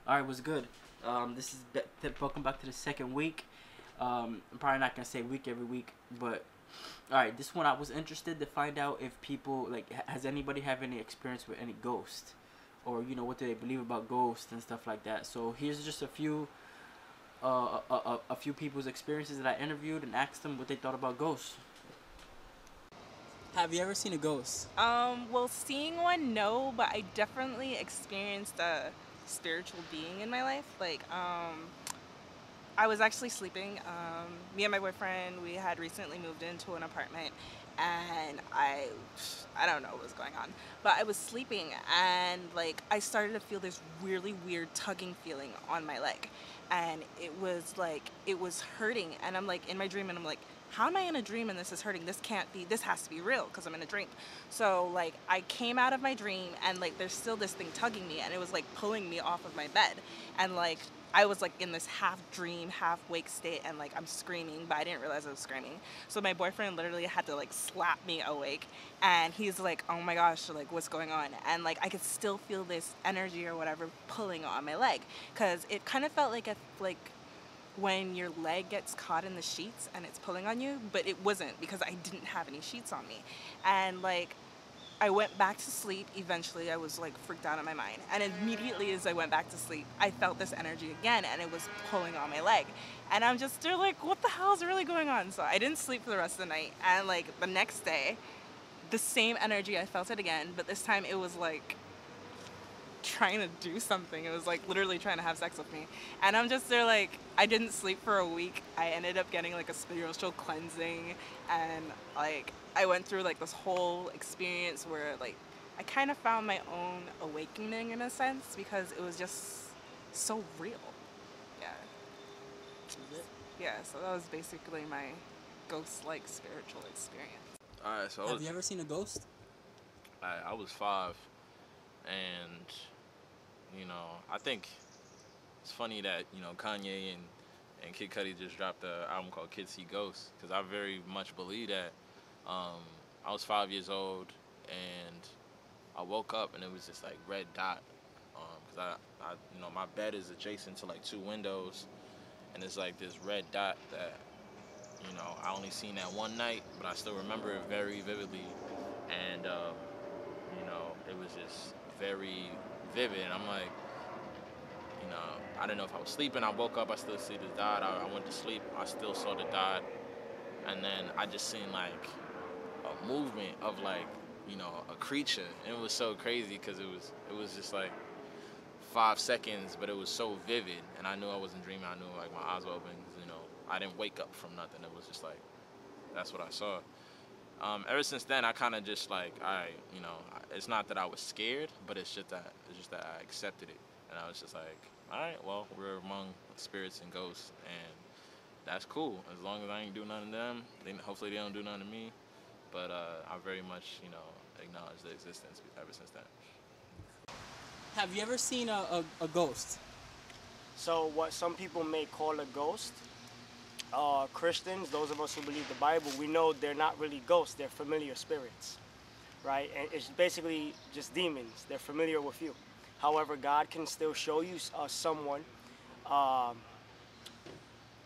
All right, what's good? This is welcome back to the second week. I'm probably not gonna say week every week, but all right, this one I was interested to find out if people like has anybody have any experience with any ghost, or what do they believe about ghosts and stuff like that. So here's just a few people's experiences that I interviewed and asked them what they thought about ghosts. Have you ever seen a ghost? Well, seeing one, no, but I definitely experienced a spiritual being in my life. I was actually sleeping. Me and my boyfriend, we had recently moved into an apartment, and I don't know what was going on, but I was sleeping, and like I started to feel this really weird tugging feeling on my leg, and it was hurting, and I'm like in my dream, and I'm like, how am I in a dream and this is hurting? This can't be. This has to be real because I'm in a dream. So like I came out of my dream, and like there's still this thing tugging me, and it was like pulling me off of my bed, and like I was like in this half dream, half wake state, and like I'm screaming, but I didn't realize I was screaming. So my boyfriend literally had to like slap me awake, and he's like, "Oh my gosh, like what's going on?" And like I could still feel this energy or whatever pulling on my leg, cause it kind of felt like when your leg gets caught in the sheets and it's pulling on you, but it wasn't because I didn't have any sheets on me, and like I went back to sleep. Eventually, I was like freaked out in my mind. And immediately as I went back to sleep, I felt this energy again and it was pulling on my leg. And I'm just still like, what the hell is really going on? So I didn't sleep for the rest of the night. And like the next day, the same energy, I felt it again, but this time it was like trying to do something. It was like literally trying to have sex with me. And I'm just there like, I didn't sleep for a week. I ended up getting like a spiritual cleansing, and like I went through like this whole experience where like I kind of found my own awakening in a sense because it was just so real. Yeah. Is it? Yeah, so that was basically my ghost like spiritual experience. All right, so Have you ever seen a ghost? I was 5, and I think it's funny that Kanye and Kid Cudi just dropped an album called Kids See Ghosts, because I very much believe that. Um, I was 5 years old, and I woke up and it was this like red dot, because my bed is adjacent to like two windows, and it's like this red dot that I only seen that one night, but I still remember it very vividly, and it was just very vivid. And I'm like, I didn't know if I was sleeping. I woke up, I still see the dot. I went to sleep, I still saw the dot, and then I just seen like a movement of like a creature, and it was so crazy because it was just like 5 seconds, but it was so vivid, and I knew I wasn't dreaming. I knew like my eyes were open, 'cause, I didn't wake up from nothing. It was just like that's what I saw. Ever since then, I kind of just like it's not that I was scared, but it's just that I accepted it, and I was just like, all right, well, we're among spirits and ghosts, and that's cool as long as I ain't do nothing to them. Hopefully they don't do nothing to me, but I very much acknowledge the existence ever since then. Have you ever seen a ghost? So what some people may call a ghost, Christians, those of us who believe the Bible, we know they're not really ghosts, they're familiar spirits, right? And it's basically just demons. They're familiar with you. However, God can still show you someone, um,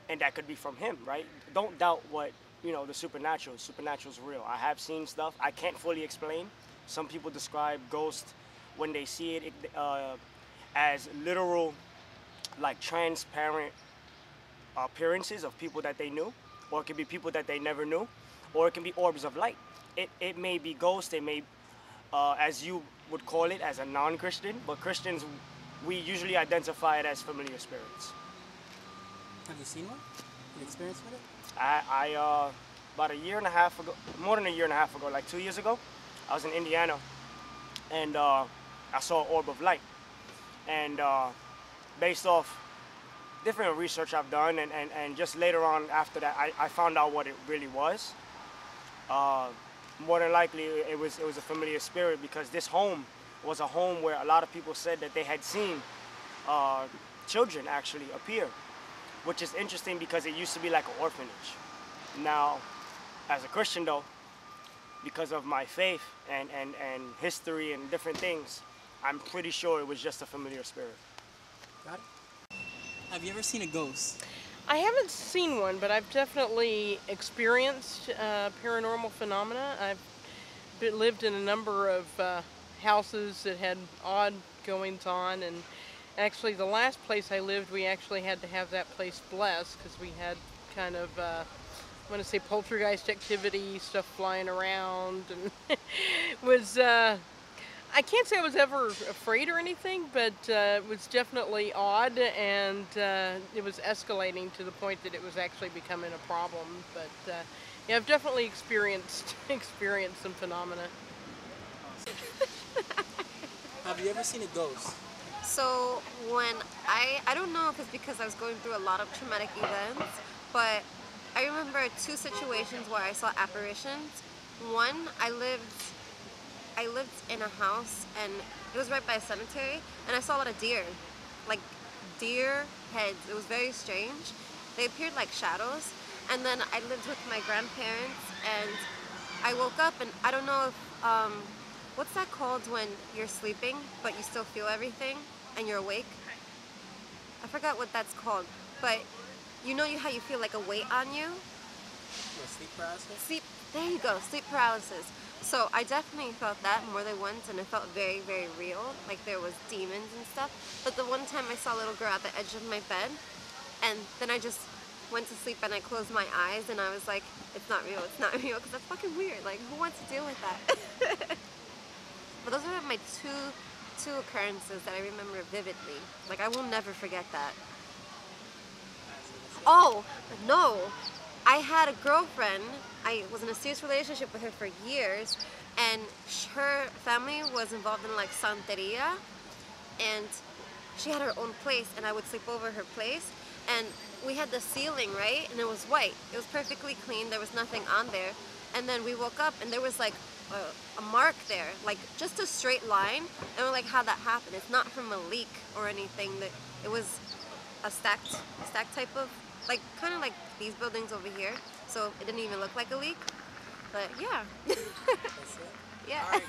and that could be from Him, right? Don't doubt what, the supernatural. Supernatural is real. I have seen stuff I can't fully explain. Some people describe ghosts when they see it as literal, like transparent appearances of people that they knew, or it can be people that they never knew, or it can be orbs of light. It may be ghosts, it may, as you would call it, as a non-Christian, but Christians, we usually identify it as familiar spirits. Have you seen one? You experienced with it? About a year and a half ago, more than a year and a half ago, like 2 years ago, I was in Indiana, and I saw an orb of light. And based off different research I've done, and just later on after that, I found out what it really was. More than likely, it was a familiar spirit, because this home was a home where a lot of people said that they had seen children actually appear, which is interesting because it used to be like an orphanage. Now, as a Christian though, because of my faith and history and different things, I'm pretty sure it was just a familiar spirit. Got it. Have you ever seen a ghost? I haven't seen one, but I've definitely experienced paranormal phenomena. Lived in a number of houses that had odd goings on, and actually the last place I lived, we actually had to have that place blessed because we had kind of, I want to say, poltergeist activity, stuff flying around, and was, I can't say I was ever afraid or anything, but it was definitely odd, and it was escalating to the point that it was actually becoming a problem. But yeah, I've definitely experienced some phenomena. Have you ever seen a ghost? So when I don't know if it's because I was going through a lot of traumatic events, but I remember two situations where I saw apparitions. One, I lived in a house, and it was right by a cemetery, and I saw a lot of deer, like deer heads. It was very strange. They appeared like shadows. And then I lived with my grandparents, and I woke up, and I don't know if, what's that called when you're sleeping, but you still feel everything, and you're awake? I forgot what that's called, but you know how you feel like a weight on you? Sleep paralysis? There you go, sleep paralysis. So I definitely felt that more than once, and it felt very, very real, like there was demons and stuff. But the one time I saw a little girl at the edge of my bed, and then I just went to sleep and I closed my eyes and I was like, it's not real, because that's fucking weird. Like, who wants to deal with that? But those are my two occurrences that I remember vividly. Like, I will never forget that. Oh, no. I had a girlfriend. I was in a serious relationship with her for years, and her family was involved in like Santeria, and she had her own place, and I would sleep over her place, and we had the ceiling, right, and it was white. It was perfectly clean. There was nothing on there. And then we woke up, and there was like a mark there, like just a straight line, and we're like, how'd that happen? It's not from a leak or anything. That it was a stacked type of, like, kind of like these buildings over here, so it didn't even look like a leak. But yeah. That's it? Yeah.